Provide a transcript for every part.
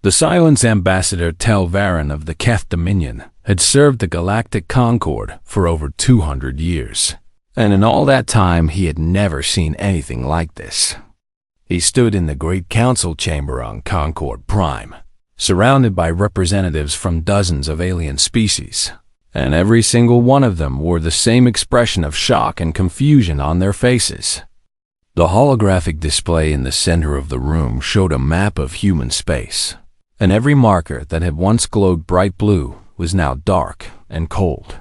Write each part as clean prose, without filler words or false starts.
The Silence Ambassador Telvarin of the Keth Dominion had served the Galactic Concord for over 200 years, and in all that time he had never seen anything like this. He stood in the Great Council Chamber on Concord Prime, surrounded by representatives from dozens of alien species, and every single one of them wore the same expression of shock and confusion on their faces. The holographic display in the center of the room showed a map of human space, and every marker that had once glowed bright blue was now dark and cold.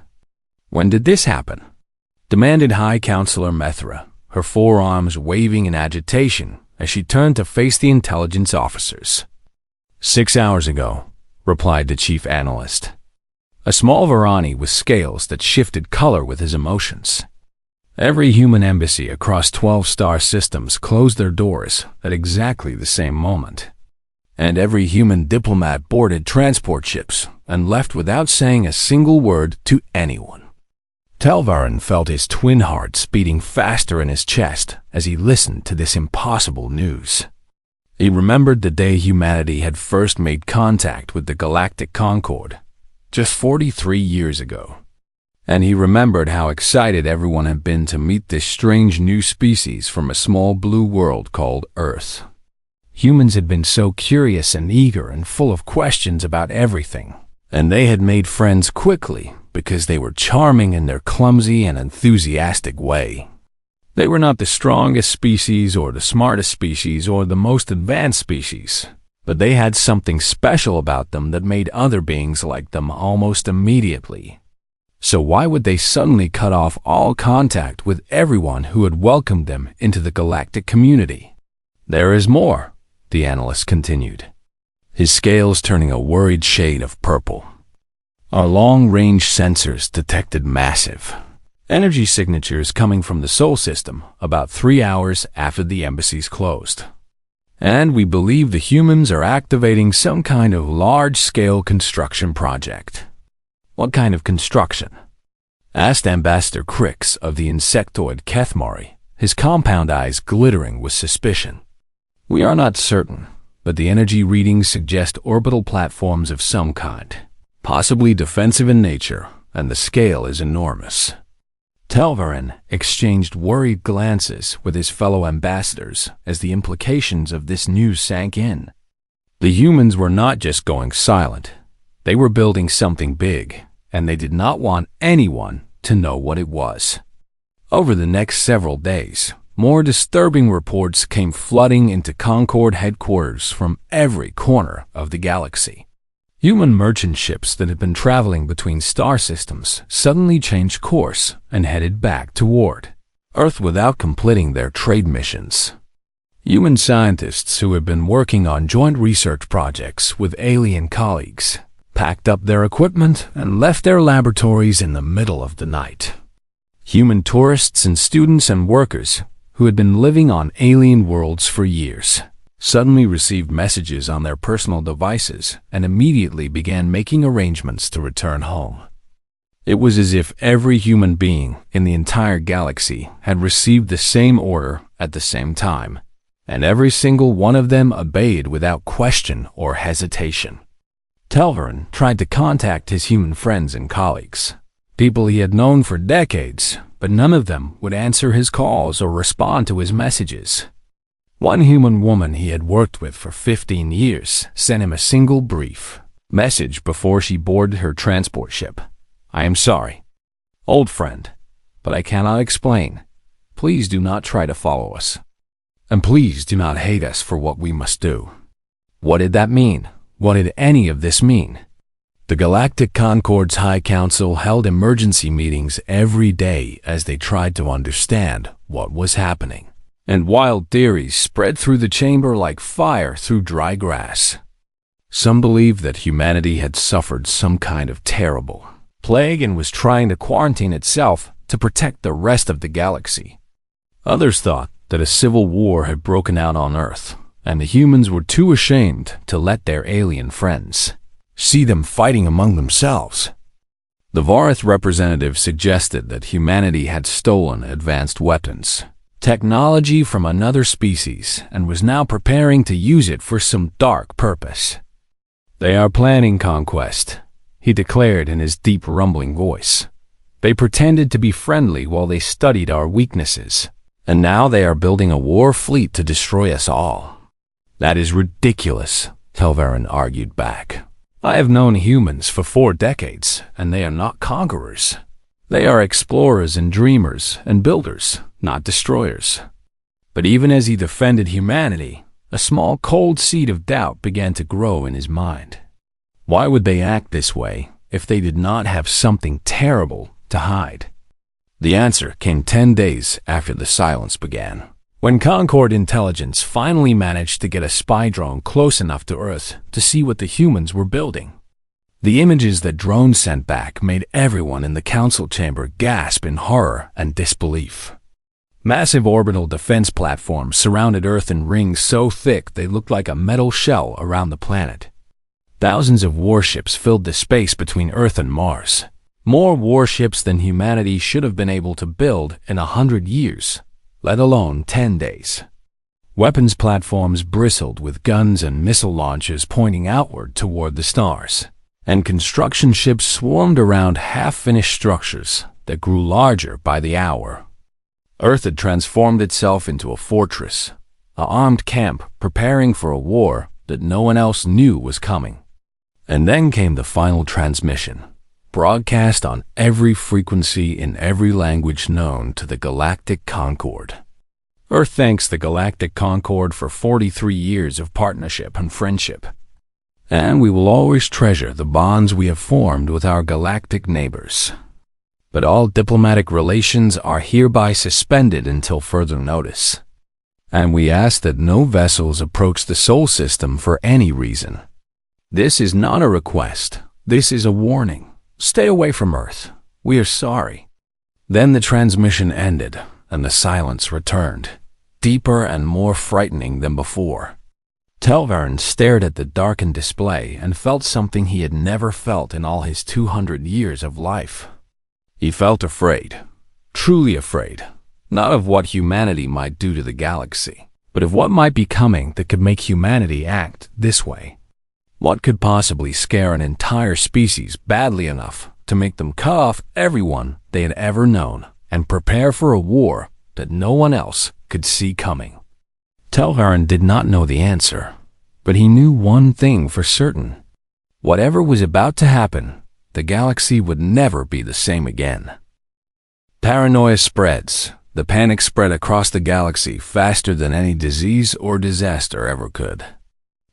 "When did this happen?" demanded High Counselor Methra, her forearms waving in agitation as she turned to face the intelligence officers. 6 hours ago, replied the chief analyst. A small Varani with scales that shifted color with his emotions. Every human embassy across 12 star systems closed their doors at exactly the same moment. And every human diplomat boarded transport ships and left without saying a single word to anyone. Telvarin felt his twin hearts beating faster in his chest as he listened to this impossible news. He remembered the day humanity had first made contact with the Galactic Concord, just 43 years ago. And he remembered how excited everyone had been to meet this strange new species from a small blue world called Earth. Humans had been so curious and eager and full of questions about everything, and they had made friends quickly because they were charming in their clumsy and enthusiastic way. They were not the strongest species or the smartest species or the most advanced species, but they had something special about them that made other beings like them almost immediately. So why would they suddenly cut off all contact with everyone who had welcomed them into the galactic community? "There is more," the analyst continued, his scales turning a worried shade of purple. "Our long-range sensors detected massive energy signatures coming from the Sol system about 3 hours after the embassies closed. And we believe the humans are activating some kind of large-scale construction project." "What kind of construction?" asked Ambassador Crix of the insectoid Kethmari, his compound eyes glittering with suspicion. "We are not certain, but the energy readings suggest orbital platforms of some kind, possibly defensive in nature, and the scale is enormous." Telvarin exchanged worried glances with his fellow ambassadors as the implications of this news sank in. The humans were not just going silent. They were building something big, and they did not want anyone to know what it was. Over the next several days, more disturbing reports came flooding into Concord headquarters from every corner of the galaxy. Human merchant ships that had been traveling between star systems suddenly changed course and headed back toward Earth without completing their trade missions. Human scientists who had been working on joint research projects with alien colleagues packed up their equipment and left their laboratories in the middle of the night. Human tourists and students and workers who had been living on alien worlds for years suddenly received messages on their personal devices and immediately began making arrangements to return home. It was as if every human being in the entire galaxy had received the same order at the same time, and every single one of them obeyed without question or hesitation. Telvarin tried to contact his human friends and colleagues, people he had known for decades, but none of them would answer his calls or respond to his messages. One human woman he had worked with for 15 years sent him a single brief message before she boarded her transport ship. "I am sorry, old friend, but I cannot explain. Please do not try to follow us. And please do not hate us for what we must do." What did that mean? What did any of this mean? The Galactic Concord's High Council held emergency meetings every day as they tried to understand what was happening. And wild theories spread through the chamber like fire through dry grass. Some believed that humanity had suffered some kind of terrible plague and was trying to quarantine itself to protect the rest of the galaxy. Others thought that a civil war had broken out on Earth, and the humans were too ashamed to let their alien friends see them fighting among themselves. The Varith representative suggested that humanity had stolen advanced weapons, technology from another species, and was now preparing to use it for some dark purpose. They are planning conquest, he declared in his deep rumbling voice. They pretended to be friendly while they studied our weaknesses, and now they are building a war fleet to destroy us all. That is ridiculous, Telvarin argued back. I have known humans for 4 decades, and they are not conquerors. They are explorers and dreamers and builders, not destroyers. But even as he defended humanity, a small cold seed of doubt began to grow in his mind. Why would they act this way if they did not have something terrible to hide? The answer came 10 days after the silence began, when Concord Intelligence finally managed to get a spy drone close enough to Earth to see what the humans were building. The images that drone sent back made everyone in the council chamber gasp in horror and disbelief. Massive orbital defense platforms surrounded Earth in rings so thick they looked like a metal shell around the planet. Thousands of warships filled the space between Earth and Mars. More warships than humanity should have been able to build in 100 years, let alone 10 days. Weapons platforms bristled with guns and missile launchers pointing outward toward the stars, and construction ships swarmed around half-finished structures that grew larger by the hour. Earth had transformed itself into a fortress, an armed camp preparing for a war that no one else knew was coming. And then came the final transmission, broadcast on every frequency in every language known to the Galactic Concord. Earth thanks the Galactic Concord for 43 years of partnership and friendship, and we will always treasure the bonds we have formed with our galactic neighbors. But all diplomatic relations are hereby suspended until further notice, and we ask that no vessels approach the Sol system for any reason. This is not a request, this is a warning. Stay away from Earth. We are sorry. Then the transmission ended, and the silence returned, deeper and more frightening than before. Telvarin stared at the darkened display and felt something he had never felt in all his 200 years of life. He felt afraid, truly afraid, not of what humanity might do to the galaxy, but of what might be coming that could make humanity act this way. What could possibly scare an entire species badly enough to make them cut off everyone they had ever known and prepare for a war that no one else could see coming? Telvarin did not know the answer, but he knew one thing for certain. Whatever was about to happen, the galaxy would never be the same again. Paranoia spreads. The panic spread across the galaxy faster than any disease or disaster ever could.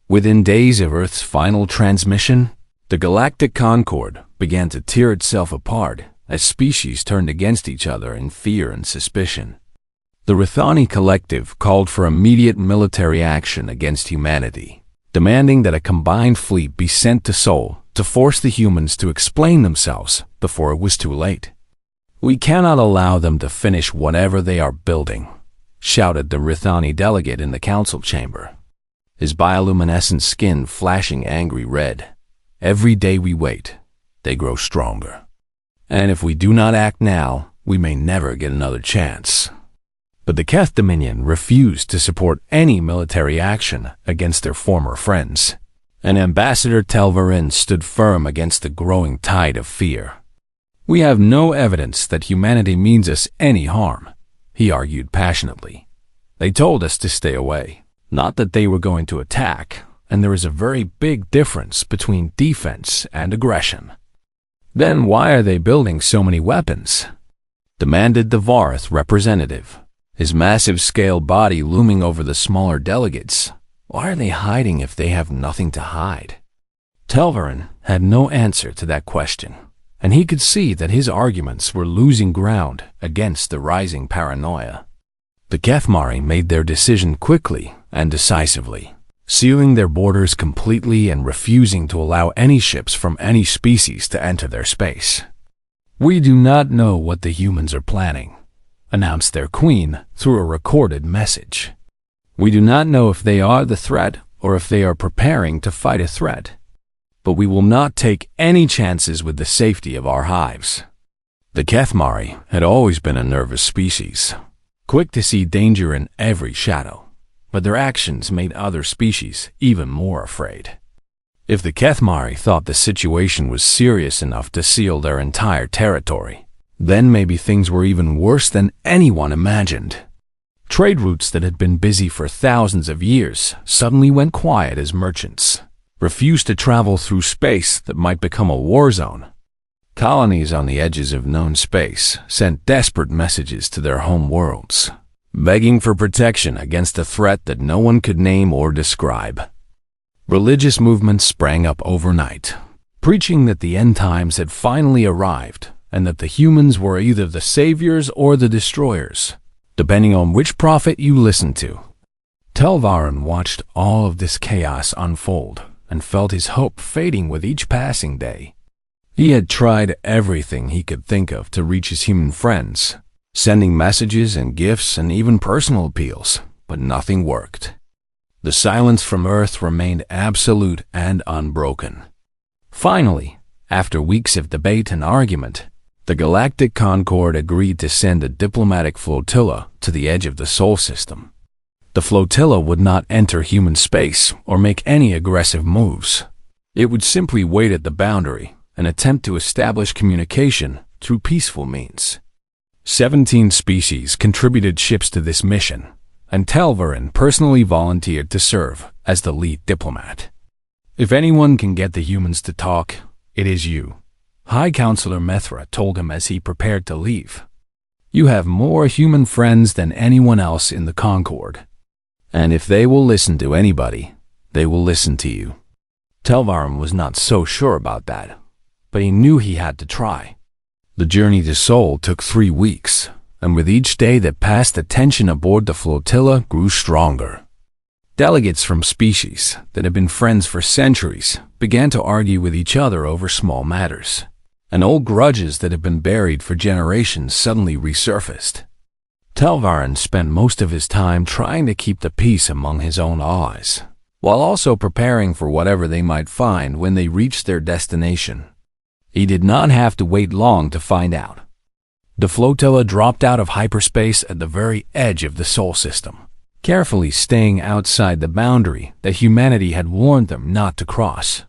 Within days of Earth's final transmission, the Galactic Concord began to tear itself apart as species turned against each other in fear and suspicion. The Rithani Collective called for immediate military action against humanity, demanding that a combined fleet be sent to Sol to force the humans to explain themselves before it was too late. "We cannot allow them to finish whatever they are building," shouted the Rithani delegate in the council chamber, his bioluminescent skin flashing angry red. "Every day we wait, they grow stronger. And if we do not act now, we may never get another chance." But the Keth Dominion refused to support any military action against their former friends, and Ambassador Telvarin stood firm against the growing tide of fear. "We have no evidence that humanity means us any harm," he argued passionately. "They told us to stay away, not that they were going to attack, and there is a very big difference between defense and aggression." "Then why are they building so many weapons?" demanded the Varth representative, his massive scale body looming over the smaller delegates. "Why are they hiding if they have nothing to hide?" Telvarin had no answer to that question, and he could see that his arguments were losing ground against the rising paranoia. The Kethmari made their decision quickly and decisively, sealing their borders completely and refusing to allow any ships from any species to enter their space. "We do not know what the humans are planning," announced their queen through a recorded message. "We do not know if they are the threat or if they are preparing to fight a threat. But we will not take any chances with the safety of our hives." The Kethmari had always been a nervous species, quick to see danger in every shadow, but their actions made other species even more afraid. If the Kethmari thought the situation was serious enough to seal their entire territory, then maybe things were even worse than anyone imagined. Trade routes that had been busy for thousands of years suddenly went quiet as merchants refused to travel through space that might become a war zone. Colonies on the edges of known space sent desperate messages to their home worlds, begging for protection against a threat that no one could name or describe. Religious movements sprang up overnight, preaching that the end times had finally arrived and that the humans were either the saviors or the destroyers, depending on which prophet you listened to. Telvarin watched all of this chaos unfold and felt his hope fading with each passing day. He had tried everything he could think of to reach his human friends, sending messages and gifts and even personal appeals, but nothing worked. The silence from Earth remained absolute and unbroken. Finally, after weeks of debate and argument, the Galactic Concord agreed to send a diplomatic flotilla to the edge of the Sol system. The flotilla would not enter human space or make any aggressive moves. It would simply wait at the boundary and attempt to establish communication through peaceful means. 17 species contributed ships to this mission, and Telvarin personally volunteered to serve as the lead diplomat. If anyone can get the humans to talk, it is you, High Counselor Methra told him as he prepared to leave. You have more human friends than anyone else in the Concord, and if they will listen to anybody, they will listen to you. Telvarin was not so sure about that, but he knew he had to try. The journey to Sol took 3 weeks, and with each day that passed, the tension aboard the flotilla grew stronger. Delegates from species that had been friends for centuries began to argue with each other over small matters, and old grudges that had been buried for generations suddenly resurfaced. Telvarin spent most of his time trying to keep the peace among his own allies, while also preparing for whatever they might find when they reached their destination. He did not have to wait long to find out. The flotilla dropped out of hyperspace at the very edge of the Sol system, carefully staying outside the boundary that humanity had warned them not to cross.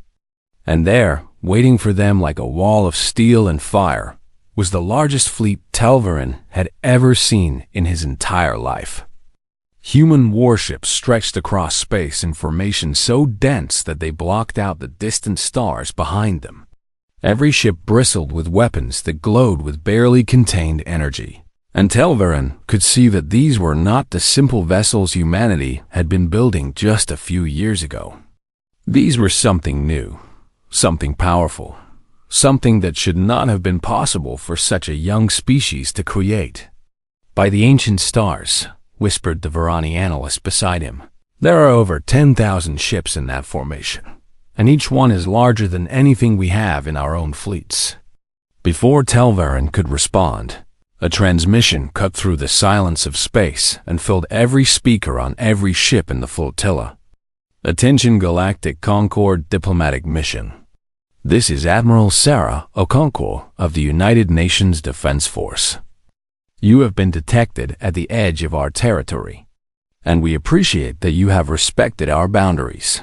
And there, waiting for them like a wall of steel and fire, was the largest fleet Telvarin had ever seen in his entire life. Human warships stretched across space in formation so dense that they blocked out the distant stars behind them. Every ship bristled with weapons that glowed with barely contained energy, and Telvarin could see that these were not the simple vessels humanity had been building just a few years ago. These were something new, something powerful, something that should not have been possible for such a young species to create. By the ancient stars, whispered the Varani analyst beside him, there are over 10,000 ships in that formation, and each one is larger than anything we have in our own fleets. Before Telvarin could respond, a transmission cut through the silence of space and filled every speaker on every ship in the flotilla. Attention Galactic Concord Diplomatic Mission. This is Admiral Sarah Okonkwo of the United Nations Defense Force. You have been detected at the edge of our territory, and we appreciate that you have respected our boundaries.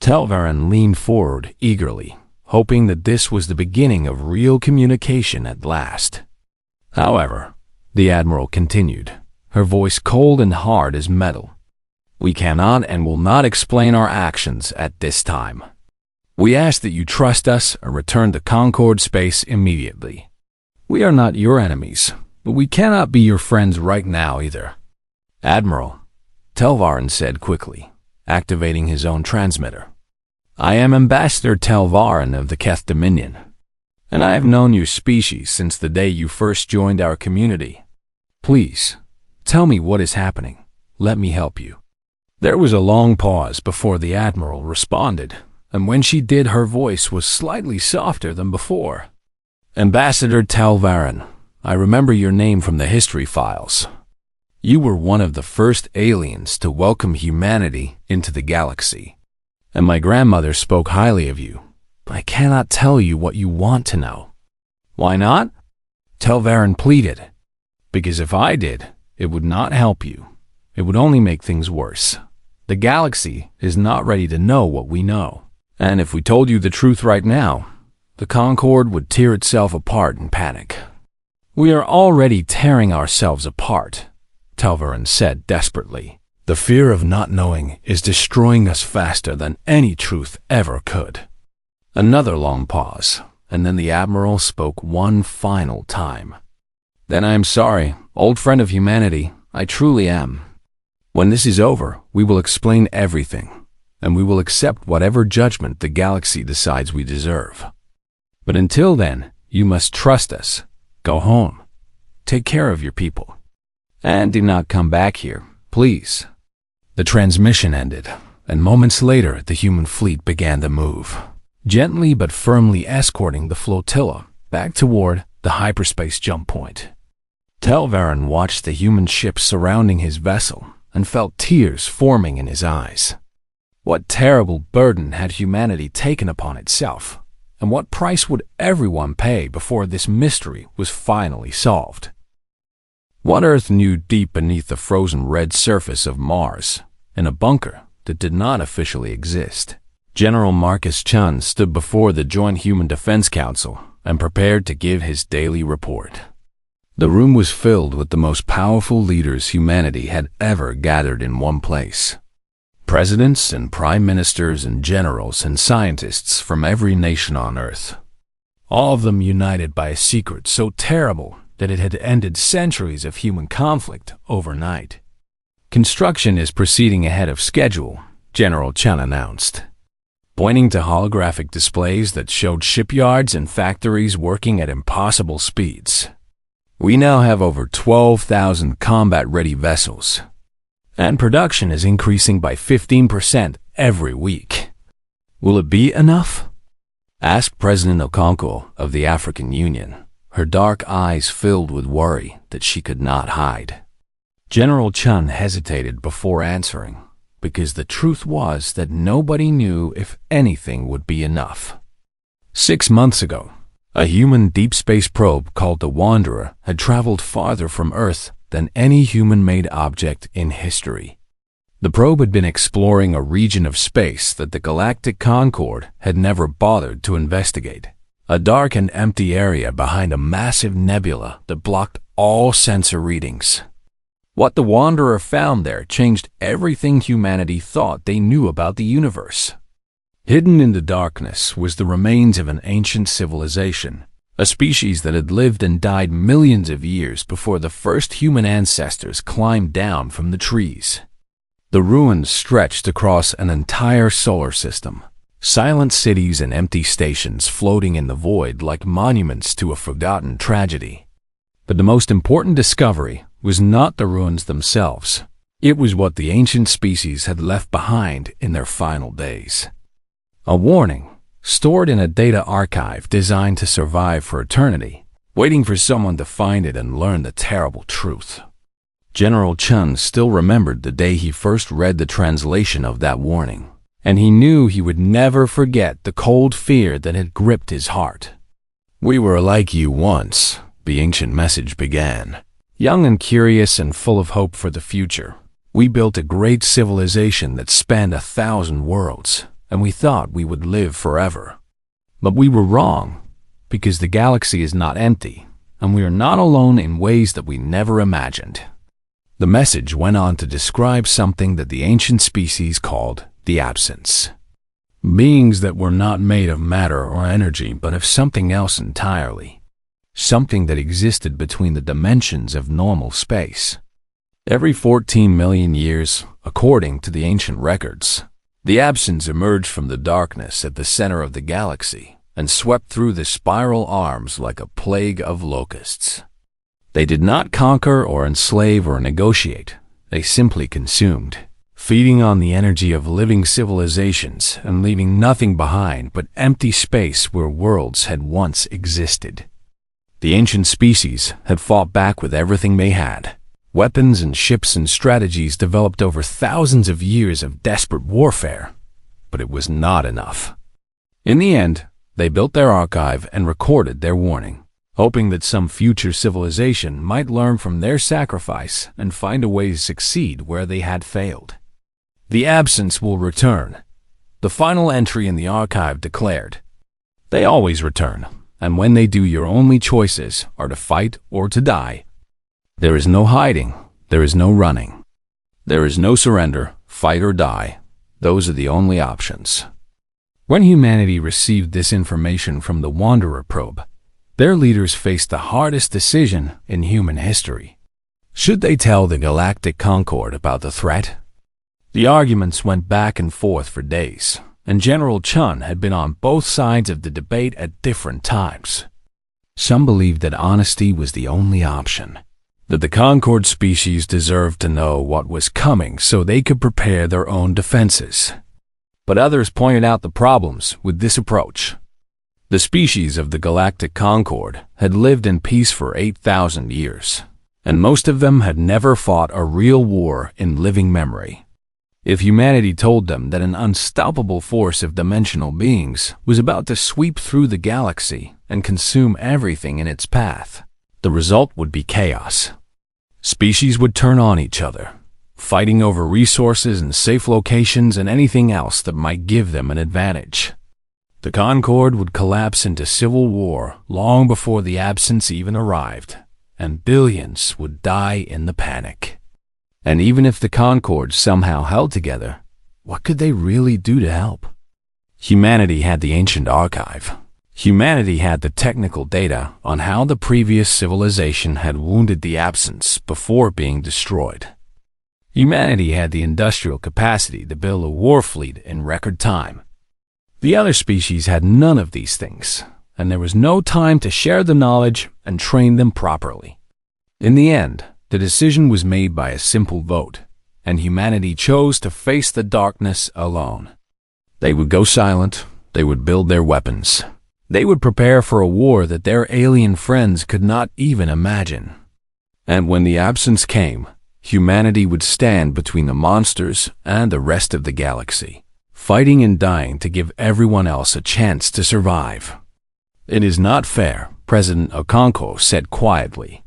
Telvarin leaned forward eagerly, hoping that this was the beginning of real communication at last. However, the Admiral continued, her voice cold and hard as metal. We cannot and will not explain our actions at this time. We ask that you trust us and return to Concord space immediately. We are not your enemies, but we cannot be your friends right now either. Admiral, Telvarin said quickly, activating his own transmitter. I am Ambassador Telvarin of the Keth Dominion, and I have known your species since the day you first joined our community. Please, tell me what is happening. Let me help you. There was a long pause before the Admiral responded, and when she did, her voice was slightly softer than before. Ambassador Telvarin, I remember your name from the history files. You were one of the first aliens to welcome humanity into the galaxy, and my grandmother spoke highly of you. I cannot tell you what you want to know. Why not? Telvarin pleaded. Because if I did, it would not help you. It would only make things worse. The galaxy is not ready to know what we know. And if we told you the truth right now, the Concorde would tear itself apart in panic. We are already tearing ourselves apart, Telvarin said desperately. The fear of not knowing is destroying us faster than any truth ever could. Another long pause, and then the Admiral spoke one final time. Then I am sorry, old friend of humanity, I truly am. When this is over, we will explain everything, and we will accept whatever judgment the galaxy decides we deserve. But until then, you must trust us. Go home. Take care of your people. And do not come back here, please. The transmission ended, and moments later the human fleet began to move, gently but firmly escorting the flotilla back toward the hyperspace jump point. Telvarin watched the human ships surrounding his vessel and felt tears forming in his eyes. What terrible burden had humanity taken upon itself, and what price would everyone pay before this mystery was finally solved? What Earth knew deep beneath the frozen red surface of Mars, in a bunker that did not officially exist? General Marcus Chun stood before the Joint Human Defense Council and prepared to give his daily report. The room was filled with the most powerful leaders humanity had ever gathered in one place. Presidents and prime ministers and generals and scientists from every nation on Earth. All of them united by a secret so terrible that it had ended centuries of human conflict overnight. Construction is proceeding ahead of schedule, General Chun announced, pointing to holographic displays that showed shipyards and factories working at impossible speeds. We now have over 12,000 combat-ready vessels, and production is increasing by 15% every week. Will it be enough? Asked President Okonkwo of the African Union, her dark eyes filled with worry that she could not hide. General Chun hesitated before answering, because the truth was that nobody knew if anything would be enough. 6 months ago, a human deep space probe called the Wanderer had traveled farther from Earth than any human-made object in history. The probe had been exploring a region of space that the Galactic Concorde had never bothered to investigate, a dark and empty area behind a massive nebula that blocked all sensor readings. What the Wanderer found there changed everything humanity thought they knew about the universe. Hidden in the darkness was the remains of an ancient civilization, a species that had lived and died millions of years before the first human ancestors climbed down from the trees. The ruins stretched across an entire solar system, silent cities and empty stations floating in the void like monuments to a forgotten tragedy. But the most important discovery was not the ruins themselves. It was what the ancient species had left behind in their final days. A warning, stored in a data archive designed to survive for eternity, waiting for someone to find it and learn the terrible truth. General Chun still remembered the day he first read the translation of that warning, and he knew he would never forget the cold fear that had gripped his heart. "We were like you once," the ancient message began. "Young and curious and full of hope for the future. We built a great civilization that spanned 1,000 worlds, and we thought we would live forever. But we were wrong, because the galaxy is not empty, and we are not alone in ways that we never imagined." The message went on to describe something that the ancient species called the absence. Beings that were not made of matter or energy, but of something else entirely. Something that existed between the dimensions of normal space. Every 14 million years, according to the ancient records, the absence emerged from the darkness at the center of the galaxy and swept through the spiral arms like a plague of locusts. They did not conquer or enslave or negotiate. They simply consumed, feeding on the energy of living civilizations and leaving nothing behind but empty space where worlds had once existed. The ancient species had fought back with everything they had. Weapons and ships and strategies developed over thousands of years of desperate warfare, but it was not enough. In the end, they built their archive and recorded their warning, hoping that some future civilization might learn from their sacrifice and find a way to succeed where they had failed. The absence will return, The final entry in the archive declared, "They always return, and when they do, your only choices are to fight or to die. There is no hiding, there is no running. There is no surrender, fight or die. Those are the only options." When humanity received this information from the Wanderer probe, their leaders faced the hardest decision in human history. Should they tell the Galactic Concord about the threat? The arguments went back and forth for days, and General Chun had been on both sides of the debate at different times. Some believed that honesty was the only option, that the Concord species deserved to know what was coming so they could prepare their own defenses. But others pointed out the problems with this approach. The species of the Galactic Concord had lived in peace for 8,000 years, and most of them had never fought a real war in living memory. If humanity told them that an unstoppable force of dimensional beings was about to sweep through the galaxy and consume everything in its path, the result would be chaos. Species would turn on each other, fighting over resources and safe locations and anything else that might give them an advantage. The Concord would collapse into civil war long before the absence even arrived, and billions would die in the panic. And even if the Concord somehow held together, what could they really do to help? Humanity had the ancient archive. Humanity had the technical data on how the previous civilization had wounded the absence before being destroyed. Humanity had the industrial capacity to build a war fleet in record time. The other species had none of these things, and there was no time to share the knowledge and train them properly. In the end, the decision was made by a simple vote, and humanity chose to face the darkness alone. They would go silent, they would build their weapons. They would prepare for a war that their alien friends could not even imagine. And when the absence came, humanity would stand between the monsters and the rest of the galaxy, fighting and dying to give everyone else a chance to survive. "It is not fair," President Okonkwo said quietly,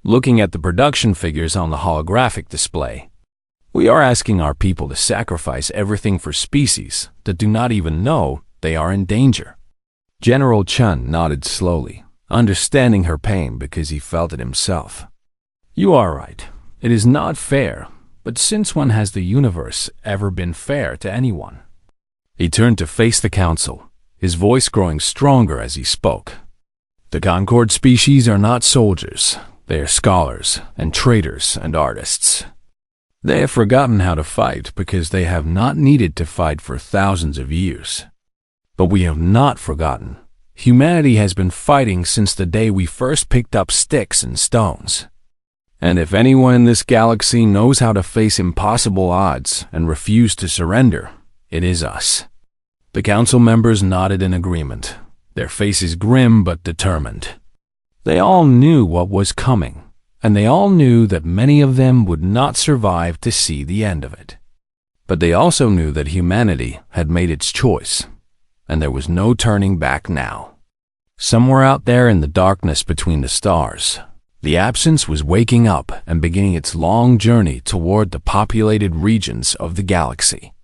looking at the production figures on the holographic display. "We are asking our people to sacrifice everything for species that do not even know they are in danger." General Chun nodded slowly, understanding her pain because he felt it himself. "You are right. It is not fair, but since when has the universe ever been fair to anyone?" He turned to face the council, his voice growing stronger as he spoke. "The Concord species are not soldiers. They are scholars and traders and artists. They have forgotten how to fight because they have not needed to fight for thousands of years. But we have not forgotten. Humanity has been fighting since the day we first picked up sticks and stones. And if anyone in this galaxy knows how to face impossible odds and refuse to surrender, it is us." The council members nodded in agreement, their faces grim but determined. They all knew what was coming, and they all knew that many of them would not survive to see the end of it. But they also knew that humanity had made its choice, and there was no turning back now. Somewhere out there in the darkness between the stars, the absence was waking up and beginning its long journey toward the populated regions of the galaxy.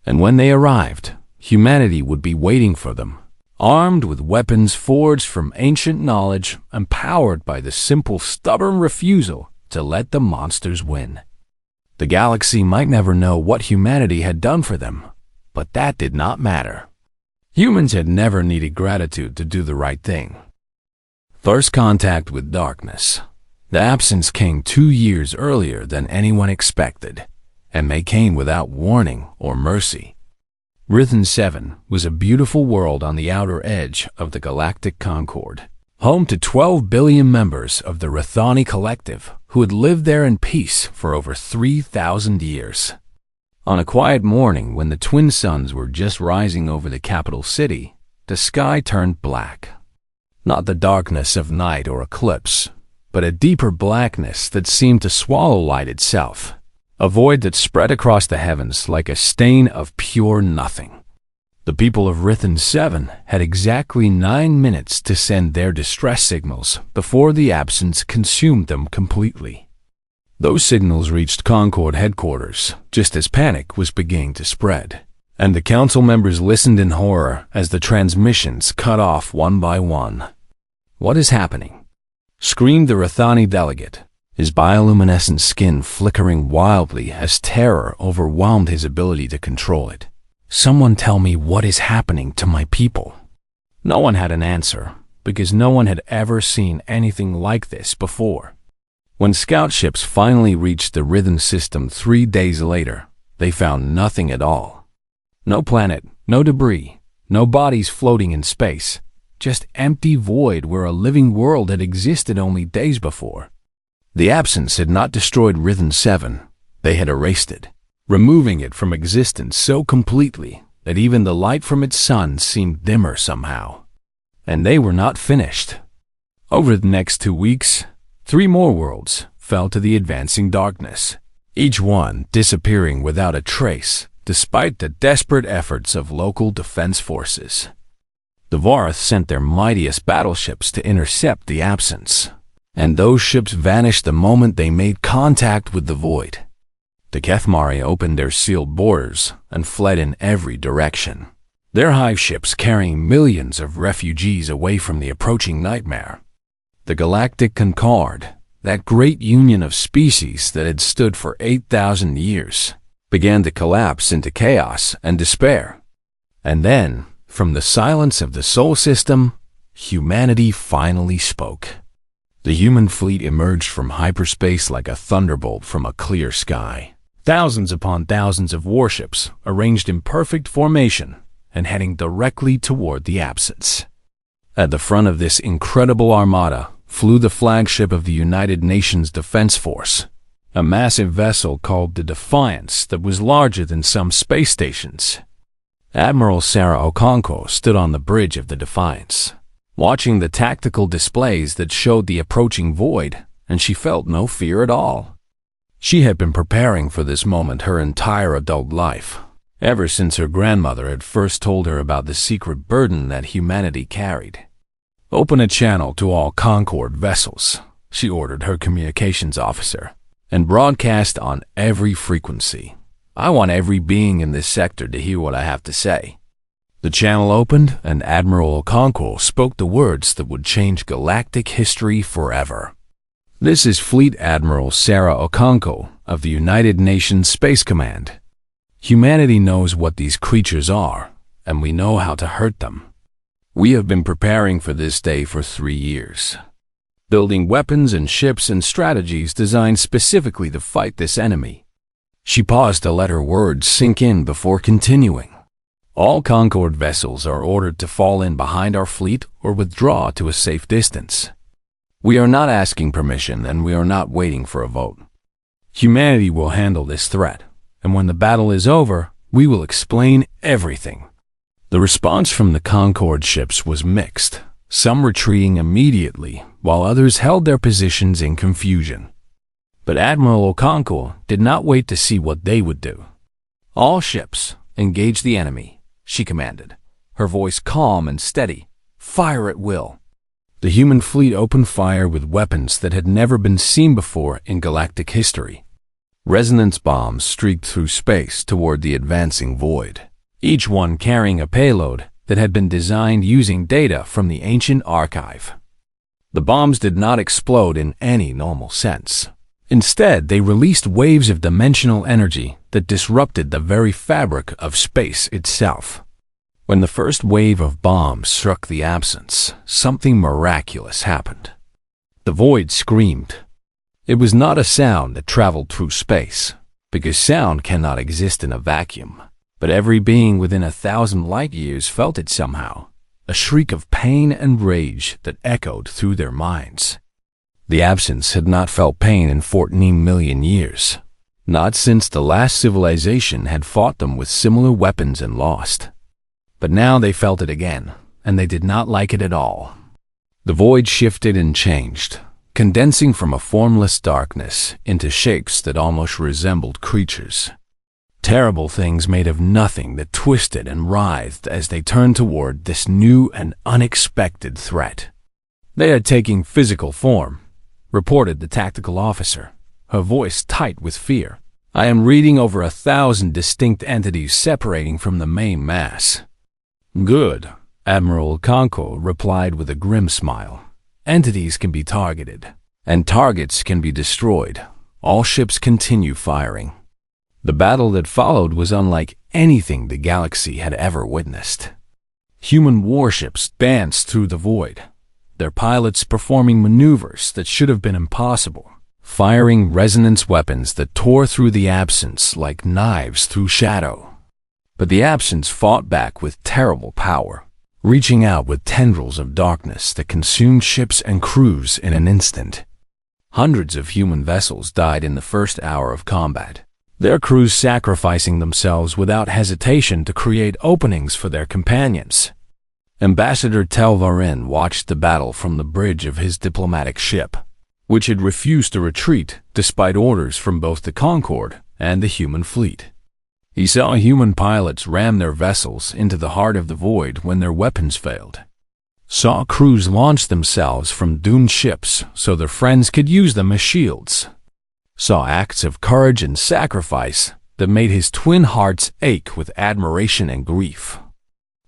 And when they arrived, humanity would be waiting for them, armed with weapons forged from ancient knowledge and powered by the simple, stubborn refusal to let the monsters win. The galaxy might never know what humanity had done for them, but that did not matter. Humans had never needed gratitude to do the right thing. First contact with darkness. The absence came 2 years earlier than anyone expected, and they came without warning or mercy. Rhythm 7 was a beautiful world on the outer edge of the Galactic Concord, home to 12 billion members of the Rithani Collective who had lived there in peace for over 3,000 years. On a quiet morning when the twin suns were just rising over the capital city, the sky turned black. Not the darkness of night or eclipse, but a deeper blackness that seemed to swallow light itself. A void that spread across the heavens like a stain of pure nothing. The people of Rhythm 7 had exactly 9 minutes to send their distress signals before the absence consumed them completely. Those signals reached Concord headquarters just as panic was beginning to spread. and the council members listened in horror as the transmissions cut off one by one. "What is happening?" screamed the Rathani delegate, his bioluminescent skin flickering wildly as terror overwhelmed his ability to control it. "Someone tell me what is happening to my people." No one had an answer, because no one had ever seen anything like this before. When scout ships finally reached the rhythm system 3 days later, they found nothing at all. No planet, no debris, no bodies floating in space, just empty void where a living world had existed only days before. The absence had not destroyed Rhythm 7, they had erased it, removing it from existence so completely that even the light from its sun seemed dimmer somehow. And they were not finished. Over the next 2 weeks, 3 more worlds fell to the advancing darkness, each one disappearing without a trace, despite the desperate efforts of local defense forces. The Varth sent their mightiest battleships to intercept the absence, and those ships vanished the moment they made contact with the void. The Kethmari opened their sealed borders and fled in every direction, their hive ships carrying millions of refugees away from the approaching nightmare. The Galactic Concorde, that great union of species that had stood for 8,000 years, began to collapse into chaos and despair. And then, from the silence of the Sol system, humanity finally spoke. The human fleet emerged from hyperspace like a thunderbolt from a clear sky. Thousands upon thousands of warships arranged in perfect formation and heading directly toward the absence. At the front of this incredible armada flew the flagship of the United Nations Defense Force, a massive vessel called the Defiance that was larger than some space stations. Admiral Sarah Okonkwo stood on the bridge of the Defiance, watching the tactical displays that showed the approaching void, and she felt no fear at all. She had been preparing for this moment her entire adult life, ever since her grandmother had first told her about the secret burden that humanity carried. "Open a channel to all Concorde vessels," she ordered her communications officer, "and broadcast on every frequency. I want every being in this sector to hear what I have to say." The channel opened, and Admiral Okonkwo spoke the words that would change galactic history forever. "This is Fleet Admiral Sarah Okonkwo of the United Nations Space Command. Humanity knows what these creatures are, and we know how to hurt them. We have been preparing for this day for 3 years, building weapons and ships and strategies designed specifically to fight this enemy." She paused to let her words sink in before continuing. "All Concorde vessels are ordered to fall in behind our fleet or withdraw to a safe distance. We are not asking permission, and we are not waiting for a vote. Humanity will handle this threat, and when the battle is over, we will explain everything." The response from the Concorde ships was mixed, some retreating immediately, while others held their positions in confusion. But Admiral Okonkwo did not wait to see what they would do. "All ships, engage the enemy," she commanded, her voice calm and steady. "Fire at will." The human fleet opened fire with weapons that had never been seen before in galactic history. Resonance bombs streaked through space toward the advancing void, each one carrying a payload that had been designed using data from the ancient archive. The bombs did not explode in any normal sense. Instead, they released waves of dimensional energy that disrupted the very fabric of space itself. When the first wave of bombs struck the absence, something miraculous happened. The void screamed. It was not a sound that traveled through space, because sound cannot exist in a vacuum. But every being within 1,000 light-years felt it somehow, a shriek of pain and rage that echoed through their minds. The absence had not felt pain in 14 million years, not since the last civilization had fought them with similar weapons and lost. But now they felt it again, and they did not like it at all. The void shifted and changed, condensing from a formless darkness into shapes that almost resembled creatures. Terrible things made of nothing that twisted and writhed as they turned toward this new and unexpected threat. "They are taking physical form," reported the tactical officer, her voice tight with fear. I am reading over 1,000 distinct entities separating from the main mass. Good, Admiral Okonkwo replied with a grim smile. Entities can be targeted, and targets can be destroyed. All ships continue firing. The battle that followed was unlike anything the galaxy had ever witnessed. Human warships danced through the void, their pilots performing maneuvers that should have been impossible, firing resonance weapons that tore through the absence like knives through shadow. But the absence fought back with terrible power, reaching out with tendrils of darkness that consumed ships and crews in an instant. Hundreds of human vessels died in the first hour of combat, their crews sacrificing themselves without hesitation to create openings for their companions. Ambassador Telvarin watched the battle from the bridge of his diplomatic ship, which had refused to retreat despite orders from both the Concorde and the human fleet. He saw human pilots ram their vessels into the heart of the void when their weapons failed, saw crews launch themselves from doomed ships so their friends could use them as shields, saw acts of courage and sacrifice that made his twin hearts ache with admiration and grief.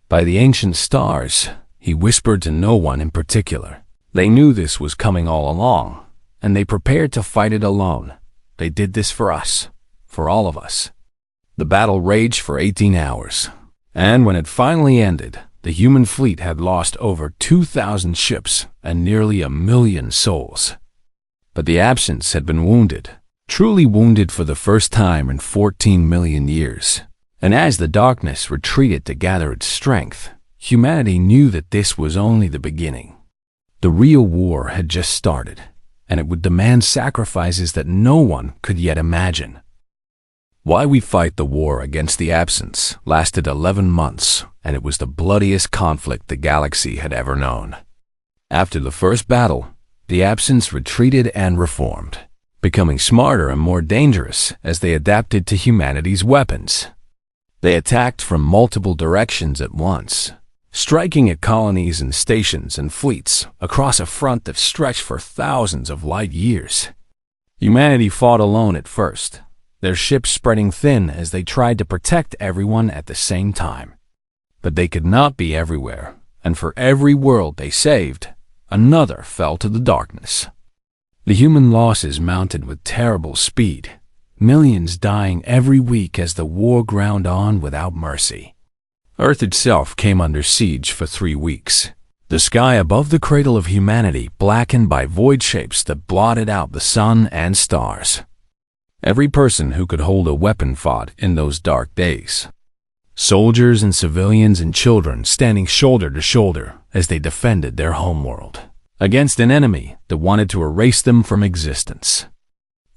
By the ancient stars, he whispered to no one in particular. They knew this was coming all along, and they prepared to fight it alone. They did this for us, for all of us. The battle raged for 18 hours, and when it finally ended, the human fleet had lost over 2,000 ships and nearly 1,000,000 souls. But the absence had been wounded, truly wounded for the first time in 14 million years. And as the darkness retreated to gather its strength, humanity knew that this was only the beginning. The real war had just started, and it would demand sacrifices that no one could yet imagine. Why We Fight the War Against the Absence lasted 11 months, and it was the bloodiest conflict the galaxy had ever known. After the first battle, the Absence retreated and reformed, becoming smarter and more dangerous as they adapted to humanity's weapons. They attacked from multiple directions at once, striking at colonies and stations and fleets across a front that stretched for thousands of light years. Humanity fought alone at first, their ships spreading thin as they tried to protect everyone at the same time. But they could not be everywhere, and for every world they saved, another fell to the darkness. The human losses mounted with terrible speed, millions dying every week as the war ground on without mercy. Earth itself came under siege for 3 weeks. The sky above the cradle of humanity blackened by void shapes that blotted out the sun and stars. Every person who could hold a weapon fought in those dark days. Soldiers and civilians and children standing shoulder to shoulder as they defended their homeworld against an enemy that wanted to erase them from existence.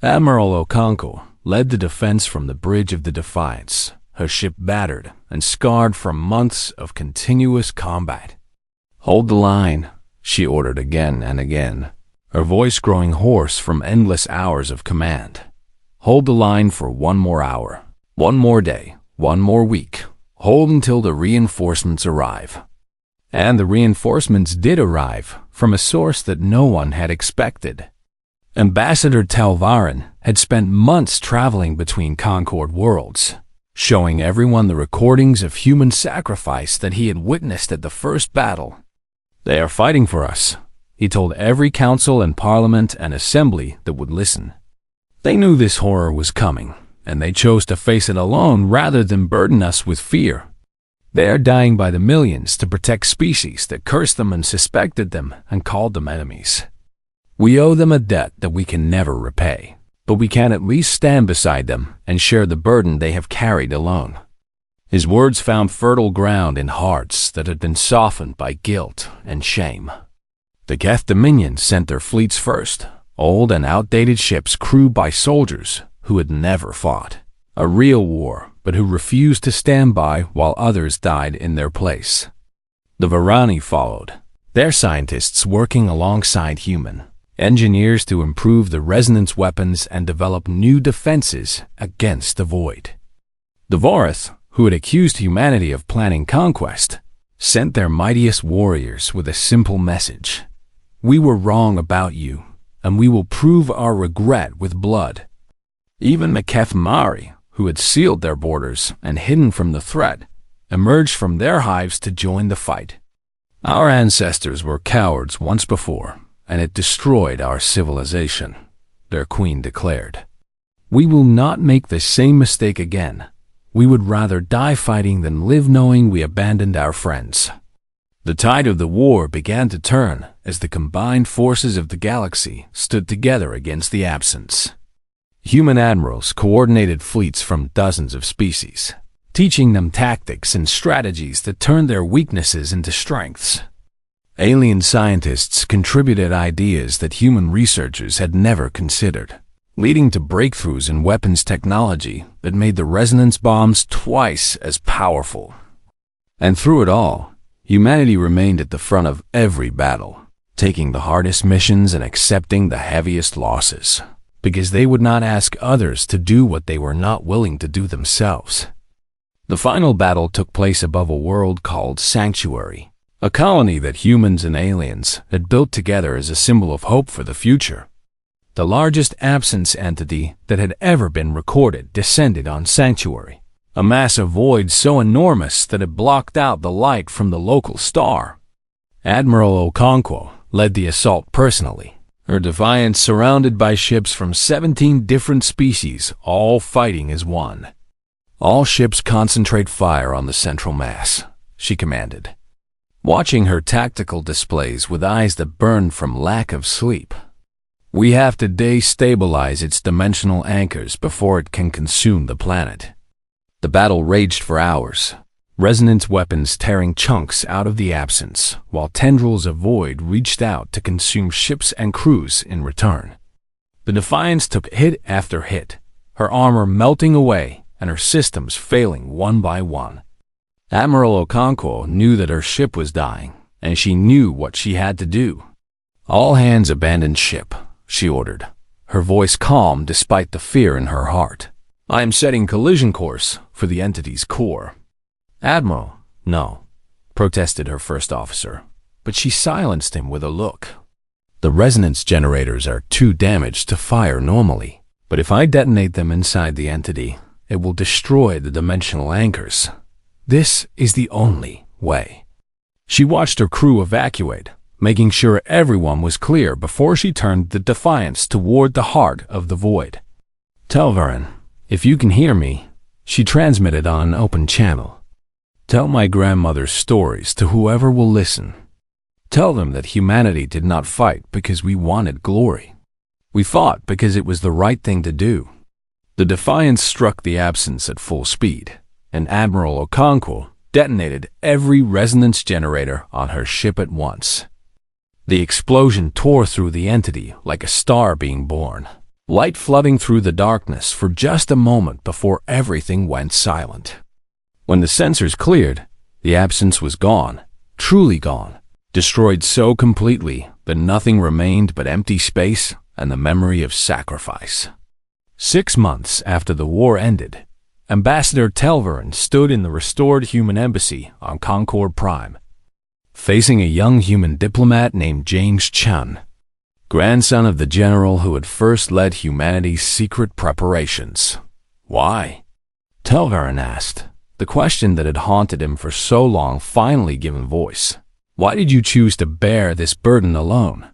Admiral Okonkwo led the defense from the Bridge of the Defiance, her ship battered and scarred from months of continuous combat. "Hold the line," she ordered again and again, her voice growing hoarse from endless hours of command. "Hold the line for 1 more hour, 1 more day, 1 more week. Hold until the reinforcements arrive." And the reinforcements did arrive from a source that no one had expected. Ambassador Telvarin had spent months traveling between Concorde worlds, showing everyone the recordings of human sacrifice that he had witnessed at the first battle. "They are fighting for us," he told every council and parliament and assembly that would listen. They knew this horror was coming, and they chose to face it alone rather than burden us with fear. They are dying by the millions to protect species that cursed them and suspected them and called them enemies. We owe them a debt that we can never repay, but we can at least stand beside them and share the burden they have carried alone. His words found fertile ground in hearts that had been softened by guilt and shame. The Keth Dominion sent their fleets first, old and outdated ships crewed by soldiers who had never fought. A real war, but who refused to stand by while others died in their place. The Varani followed, their scientists working alongside human engineers to improve the resonance weapons and develop new defenses against the void. The Vorath, who had accused humanity of planning conquest, sent their mightiest warriors with a simple message. "We were wrong about you, and we will prove our regret with blood." Even Mari, who had sealed their borders and hidden from the threat, emerged from their hives to join the fight. Our ancestors were cowards once before, and it destroyed our civilization, their queen declared. We will not make the same mistake again. We would rather die fighting than live knowing we abandoned our friends. The tide of the war began to turn as the combined forces of the galaxy stood together against the absence. Human admirals coordinated fleets from dozens of species, teaching them tactics and strategies that turned their weaknesses into strengths. Alien scientists contributed ideas that human researchers had never considered, leading to breakthroughs in weapons technology that made the resonance bombs twice as powerful. And through it all, humanity remained at the front of every battle, taking the hardest missions and accepting the heaviest losses, because they would not ask others to do what they were not willing to do themselves. The final battle took place above a world called Sanctuary, a colony that humans and aliens had built together as a symbol of hope for the future. The largest absence entity that had ever been recorded descended on Sanctuary, a massive void so enormous that it blocked out the light from the local star. Admiral Okonkwo led the assault personally, her Defiance surrounded by ships from 17 different species, all fighting as one. All ships concentrate fire on the central mass, she commanded, watching her tactical displays with eyes that burned from lack of sleep. We have to destabilize its dimensional anchors before it can consume the planet. The battle raged for hours, resonance weapons tearing chunks out of the absence, while tendrils of void reached out to consume ships and crews in return. The Defiance took hit after hit, her armor melting away and her systems failing one by one. Admiral Okonkwo knew that her ship was dying, and she knew what she had to do. All hands abandon ship, she ordered, her voice calm despite the fear in her heart. I am setting collision course for the entity's core. Admiral, no, protested her first officer, but she silenced him with a look. The resonance generators are too damaged to fire normally, but if I detonate them inside the entity, it will destroy the dimensional anchors. This is the only way. She watched her crew evacuate, making sure everyone was clear before she turned the Defiance toward the heart of the void. Telvarin, if you can hear me, she transmitted on an open channel. Tell my grandmother's stories to whoever will listen. Tell them that humanity did not fight because we wanted glory. We fought because it was the right thing to do. The Defiance struck the absence at full speed, and Admiral Okonkwo detonated every resonance generator on her ship at once. The explosion tore through the entity like a star being born, light flooding through the darkness for just a moment before everything went silent. When the sensors cleared, the absence was gone, truly gone, destroyed so completely that nothing remained but empty space and the memory of sacrifice. 6 months after the war ended, Ambassador Telvarin stood in the restored human embassy on Concord Prime, facing a young human diplomat named James Chun, grandson of the general who had first led humanity's secret preparations. Why? Telvarin asked, the question that had haunted him for so long finally given voice. Why did you choose to bear this burden alone?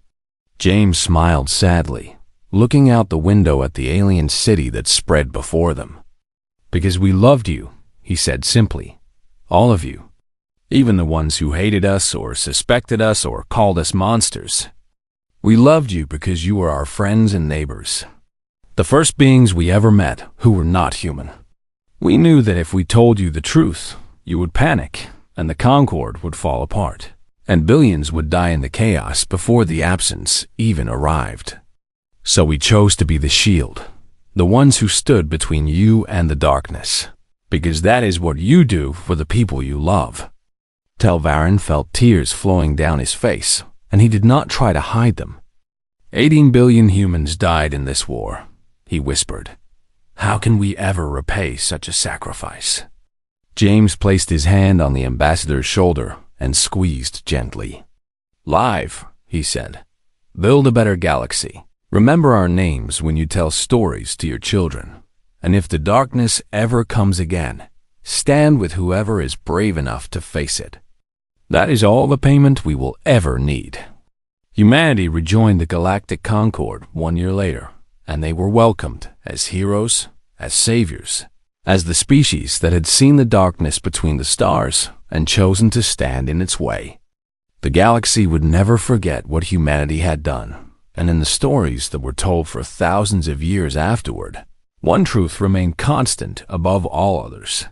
James smiled sadly, looking out the window at the alien city that spread before them. Because we loved you, he said simply. All of you. Even the ones who hated us or suspected us or called us monsters. We loved you because you were our friends and neighbors. The first beings we ever met who were not human. We knew that if we told you the truth, you would panic, and the Concord would fall apart, and billions would die in the chaos before the absence even arrived. So we chose to be the shield, the ones who stood between you and the darkness, because that is what you do for the people you love. Telvarin felt tears flowing down his face, and he did not try to hide them. 18 billion humans died in this war, he whispered. How can we ever repay such a sacrifice? James placed his hand on the ambassador's shoulder and squeezed gently. Live, he said. Build a better galaxy. Remember our names when you tell stories to your children. And if the darkness ever comes again, stand with whoever is brave enough to face it. That is all the payment we will ever need. Humanity rejoined the Galactic Concord 1 year later, and they were welcomed as heroes, as saviors, as the species that had seen the darkness between the stars and chosen to stand in its way. The galaxy would never forget what humanity had done, and in the stories that were told for thousands of years afterward, one truth remained constant above all others.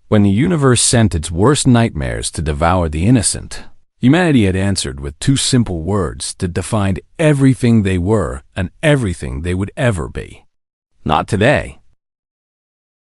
When the universe sent its worst nightmares to devour the innocent, humanity had answered with two simple words that defined everything they were and everything they would ever be. Not today,